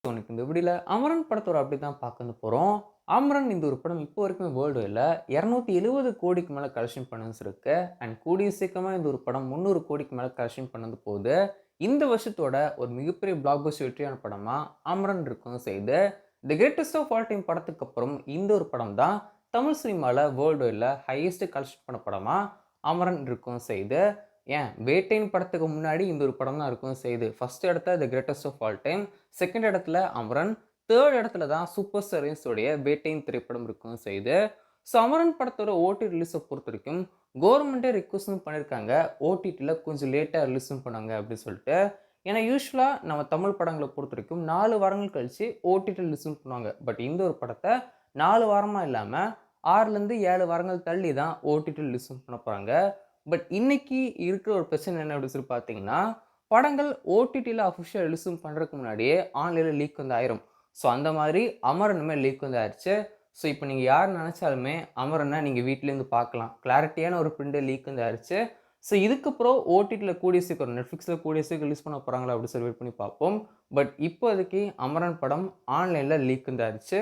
So எனக்கு இந்த வீடியோல அமரன் படத்தோட அப்டேட் தான் பார்க்க போறோம். அமரன் இந்த ஒரு படம் இப்போ வரைக்கும் வேர்ல்டு வைட்ல 270 கோடிக்கு மேல கலெக்ஷன் பண்ணதுன்னு இருக்கு. அண்ட் கூடிய சீக்கிரமா இந்த ஒரு படம் 300 கோடிக்கு மேல கலெக்ஷன் பண்ணது போது, இந்த வருஷத்தோட ஒரு மிகப்பெரிய பிளாக் பஸ்டர் வெற்றியான படமா அமரன் இருக்கும் செய்து. The greatest of all time படத்துக்கு அப்புறம் இந்த ஒரு படம் தான் தமிழ் சினிமால வேர்ல்டு வைட்ல ஹையஸ்ட் கலெக்ஷன் பண்ண படமா அமரன் இருக்கும் செய்து. ஏன் வேட்டையின் படத்துக்கு முன்னாடி இந்த ஒரு படம் தான் இருக்கும் செய்யுது. ஃபர்ஸ்ட் இடத்துல the greatest of all time, second இடத்துல அமரன், தேர்ட் இடத்துல தான் சூப்பர் ஸ்டார் உடைய வேட்டையின் திரைப்படம் இருக்கும் செய்யுது. ஸோ அமரன் படத்தோட ஓடி ரிலீஸை பொறுத்த வரைக்கும் கவர்மெண்ட்டே ரிக்வஸ்ட்டும் பண்ணியிருக்காங்க. ஓடிடியில் கொஞ்சம் லேட்டாக ரிலீஸும் பண்ணாங்க அப்படின்னு சொல்லிட்டு. ஏன்னா யூஸ்வலாக நம்ம தமிழ் படங்களை பொறுத்த வரைக்கும் 4 வாரங்கள் கழிச்சு ஓடிடி ரிலீஸும் பண்ணுவாங்க. பட் இந்த ஒரு படத்தை 4 வாரமாக இல்லாமல் 6லேருந்து 7 வாரங்கள் தள்ளி தான் ஓடிடி ரிலீஸும் பண்ண போகிறாங்க. பட் இன்னைக்கு இருக்கிற ஒரு பிரச்சனை என்ன அப்படின்னு சொல்லி பார்த்தீங்கன்னா, படங்கள் ஓடிடில அஃபிஷியல் ரிலீஸும் பண்றதுக்கு முன்னாடியே ஆன்லைன்ல லீக் வந்து ஆயிரும். ஸோ அந்த மாதிரி அமரனுமே லீக் வந்து ஆயிருச்சு. ஸோ இப்போ நீங்க யார் நெனச்சாலுமே அமரன நீங்க வீட்லேருந்து பார்க்கலாம். கிளாரிட்டியான ஒரு பிரிண்ட் லீக் வந்து ஆயிருச்சு. ஸோ இதுக்கப்புறம் ஓடிடில கூடிய சீக்கிரம் Netflixல கூடிய சீக்கிரம் ரிலீஸ் பண்ண போறாங்களா அப்படின்னு சொல்லி வெயிட் பண்ணி பார்ப்போம். பட் இப்போதைக்கு அமரன் படம் ஆன்லைன்ல லீக் வந்து ஆயிருச்சு.